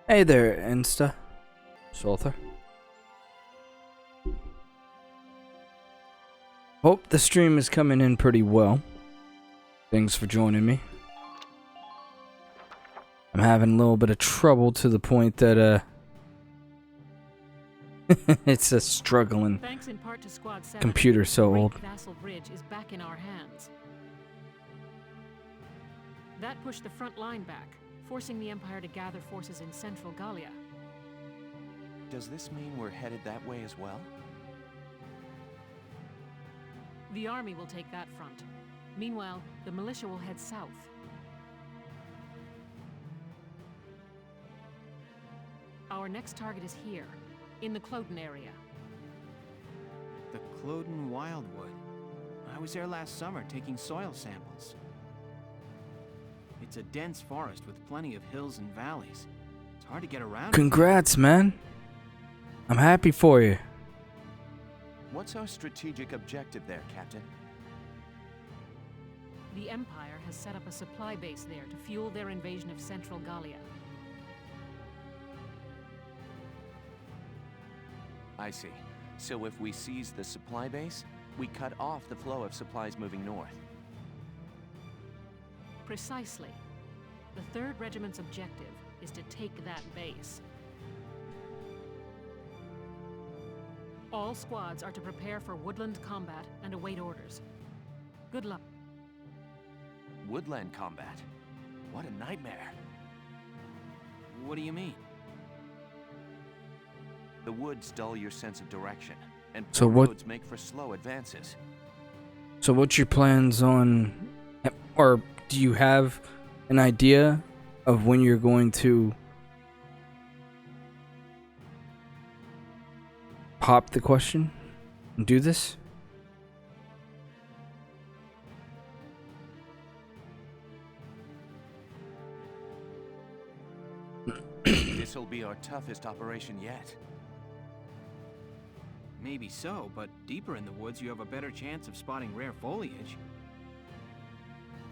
Hey there, Insta. Salter. Hope the stream is coming in pretty well. Thanks for joining me. I'm having a little bit of trouble to the point that, it's a struggling Thanks in part to Squad 7, computer so Great old. Vassal Bridge is back in our hands. That pushed the front line back, forcing the Empire to gather forces in central Gallia. Does this mean we're headed that way as well? The army will take that front. Meanwhile, the militia will head south. Our next target is here, in the Cloden area. The Cloden Wildwood. I was there last summer taking soil samples. It's a dense forest with plenty of hills and valleys. It's hard to get around. Congrats, man. I'm happy for you. What's our strategic objective there, Captain? The Empire has set up a supply base there to fuel their invasion of central Gallia. I see. So if we seize the supply base, we cut off the flow of supplies moving north. Precisely. The 3rd Regiment's objective is to take that base. All squads are to prepare for woodland combat and await orders. Good luck. Woodland combat? What a nightmare. What do you mean? The woods dull your sense of direction, and So poor what- roads make for slow advances. So what's your plans on, or do you have an idea of when you're going to pop the question and do this? This'll be our toughest operation yet. Maybe so, but deeper in the woods you have a better chance of spotting rare foliage.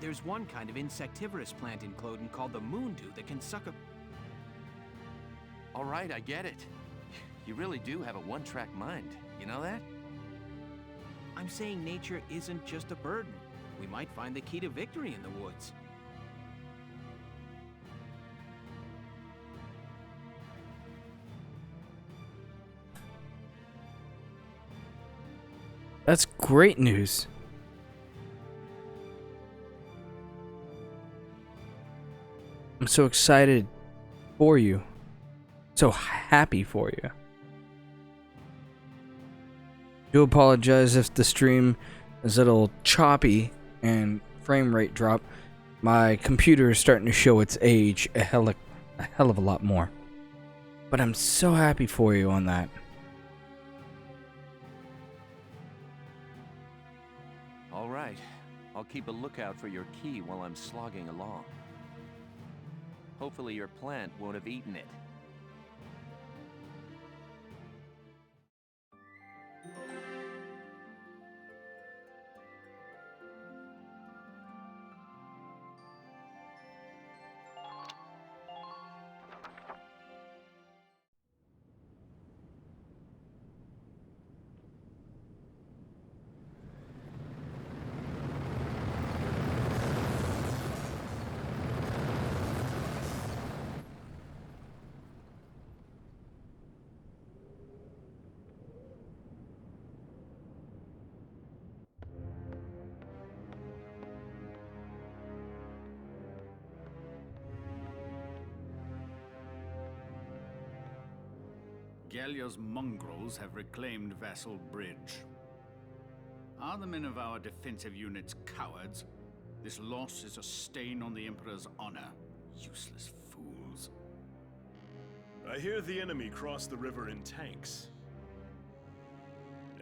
There's one kind of insectivorous plant in Cloden called the moondew that can suck a... All right, I get it. You really do have a one-track mind. You know that? I'm saying nature isn't just a burden. We might find the key to victory in the woods. That's great news. I'm so excited for you. So happy for you. Do apologize if the stream is a little choppy and frame rate drop. My computer is starting to show its age a hell of a lot more. But I'm so happy for you on that. All right. I'll keep a lookout for your key while I'm slogging along. Hopefully your plant won't have eaten it. Gallia's mongrels have reclaimed Vassal Bridge. Are the men of our defensive units cowards? This loss is a stain on the Emperor's honor. Useless fools. I hear the enemy crossed the river in tanks.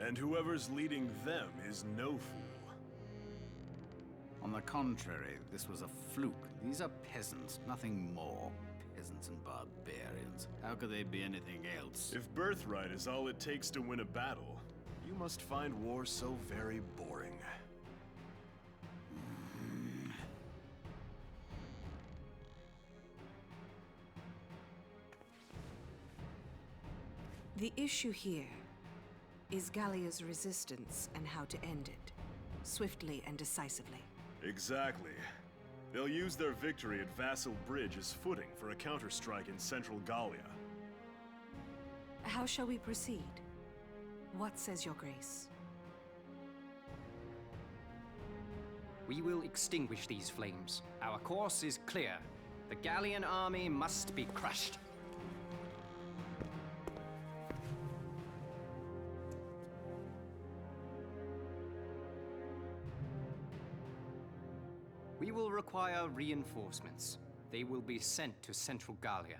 And whoever's leading them is no fool. On the contrary, this was a fluke. These are peasants, nothing more. Peasants and barbarians. How could they be anything else? If birthright is all it takes to win a battle, you must find war so very boring. The issue here is Gallia's resistance and how to end it, swiftly and decisively. Exactly. They'll use their victory at Vassal Bridge as footing for a counterstrike in central Gallia. How shall we proceed? What says your grace? We will extinguish these flames. Our course is clear. The Gallian army must be crushed. We will require reinforcements. They will be sent to Central Gallia.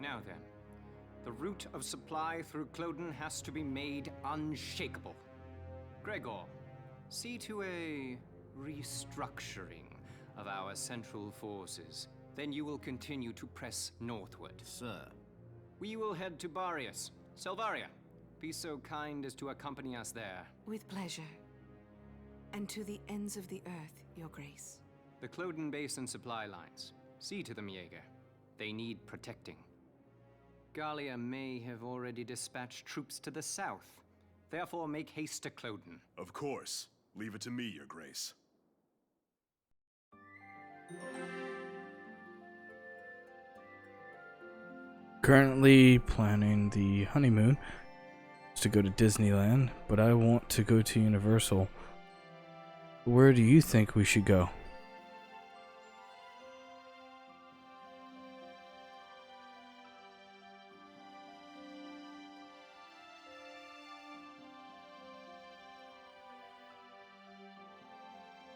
Now then, the route of supply through Cloden has to be made unshakable. Gregor, see to a restructuring of our central forces. Then you will continue to press northward. Sir. We will head to Barius. Selvaria, be so kind as to accompany us there. With pleasure. And to the ends of the earth, your grace. The Cloden Basin supply lines. See to them, Jaeger. They need protecting. Gallia may have already dispatched troops to the south. Therefore, make haste to Cloden. Of course. Leave it to me, Your Grace. Currently planning the honeymoon to go to Disneyland, but I want to go to Universal. Where do you think we should go?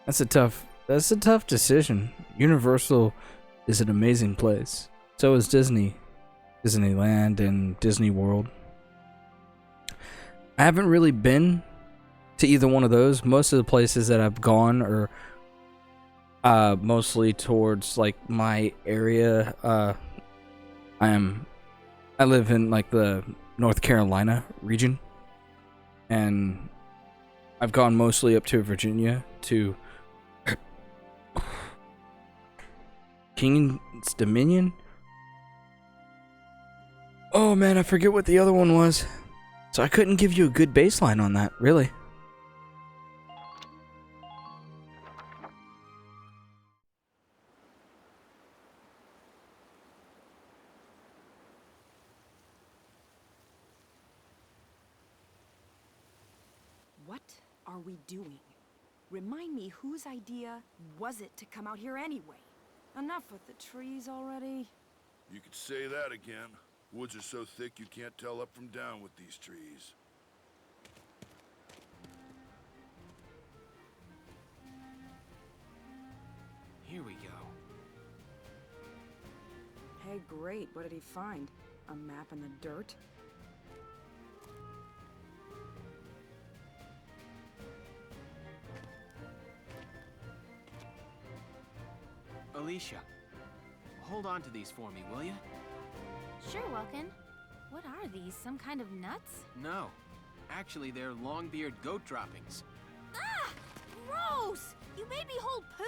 That's a tough decision. Universal is an amazing place. So is Disneyland and Disney World. I haven't really been to either one of those. Most of the places that I've gone are mostly towards like my area. I live in like the North Carolina region, and I've gone mostly up to Virginia to King's Dominion. Oh man, I forget what the other one was. So I couldn't give you a good baseline on that, really. What are we doing? Remind me, whose idea was it to come out here anyway? Enough with the trees already. You could say that again. Woods are so thick you can't tell up from down with these trees. Here we go. Hey, great. What did he find? A map in the dirt? Alicia, hold on to these for me, will you? Sure, Welkin. What are these? Some kind of nuts? No. Actually, they're long-beard goat droppings. Ah! Gross! You made me hold poo?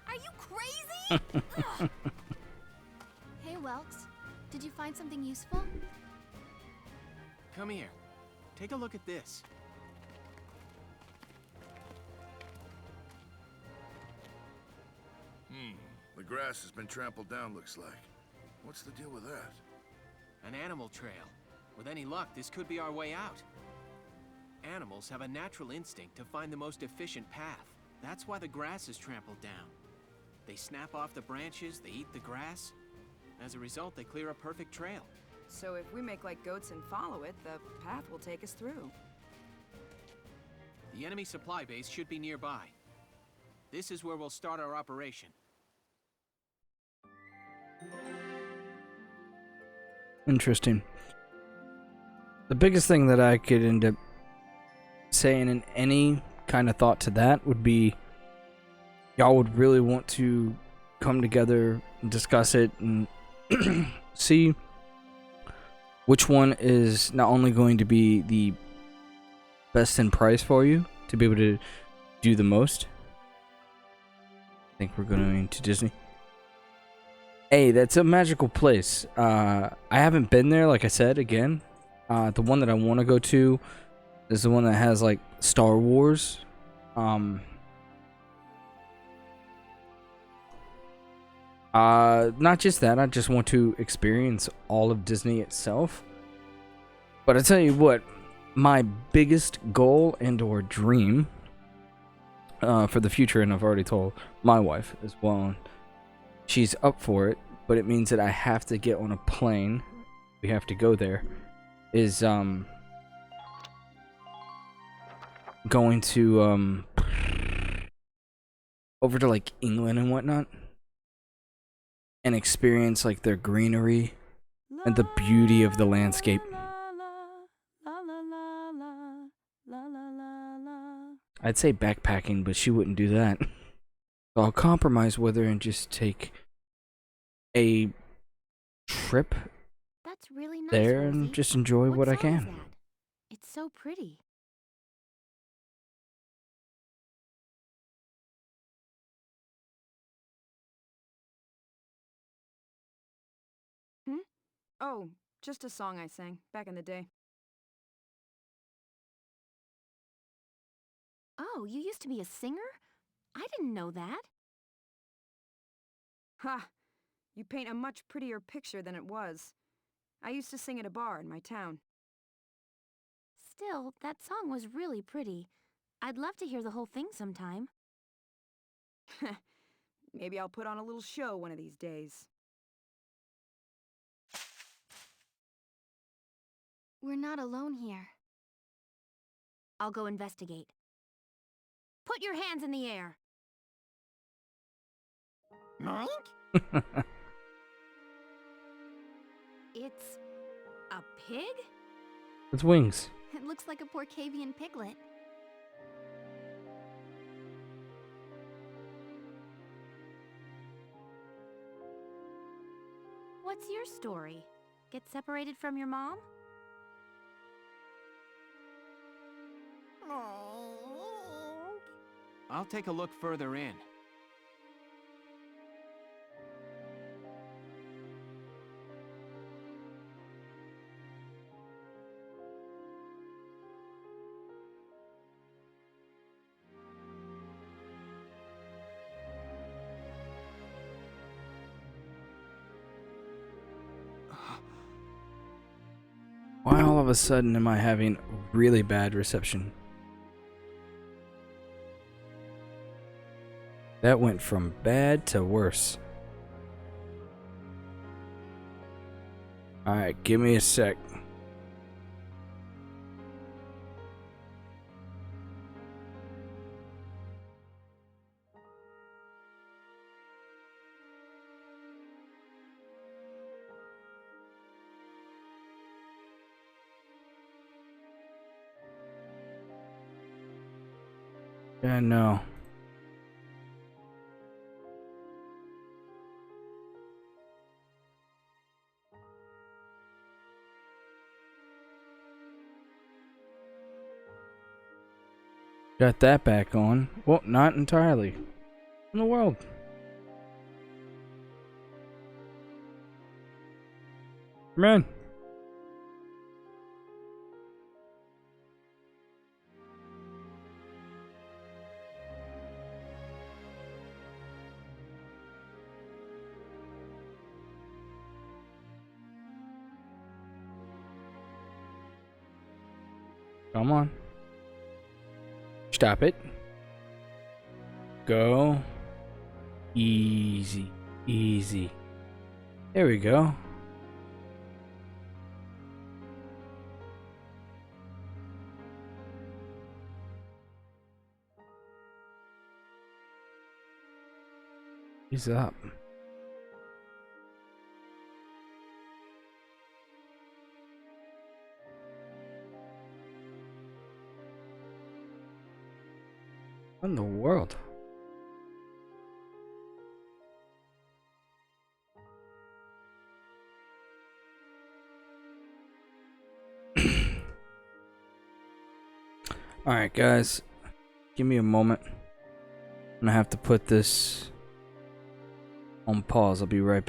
Are you crazy? Ugh. Hey, Welks. Did you find something useful? Come here. Take a look at this. The grass has been trampled down, looks like. What's the deal with that? An animal trail. With any luck, this could be our way out. Animals have a natural instinct to find the most efficient path. That's why the grass is trampled down. They snap off the branches, they eat the grass. As a result, they clear a perfect trail. So if we make like goats and follow it, the path will take us through. The enemy supply base should be nearby. This is where we'll start our operation. Interesting. The biggest thing that I could end up saying in any kind of thought to that would be y'all would really want to come together and discuss it and see which one is not only going to be the best in price for you to be able to do the most. I think we're going to Disney. Hey, that's a magical place. I haven't been there, like I said, again. The one that I want to go to is the one that has, like, Star Wars. Not just that, I just want to experience all of Disney itself. But I tell you what, my biggest goal and or dream for the future, and I've already told my wife as well, she's up for it, but it means that I have to get on a plane. We have to go there. Is going to over to like England and whatnot, and experience like their greenery and the beauty of the landscape. I'd say backpacking, but she wouldn't do that. So I'll compromise with her and just take a trip That's really nice, there Rosie. and just enjoy what I song is can. that? It's so pretty. Oh, just a song I sang back in the day. Oh, you used to be a singer? I didn't know that. Ha! You paint a much prettier picture than it was. I used to sing at a bar in my town. Still, that song was really pretty. I'd love to hear the whole thing sometime. Maybe I'll put on a little show one of these days. We're not alone here. I'll go investigate. Put your hands in the air. It's a pig? It's wings. It looks like a Porcavian piglet. What's your story? Get separated from your mom? I'll take a look further in. Why all of a sudden am I having really bad reception? That went from bad to worse. Alright, give me a sec. Yeah, no. Got that back on. Well, not entirely. In the world. Come in. Come on. Stop it. Go. Easy. Easy. There we go. He's up. What in the world? Alright, guys. Give me a moment. I'm gonna have to put this on pause. I'll be right back.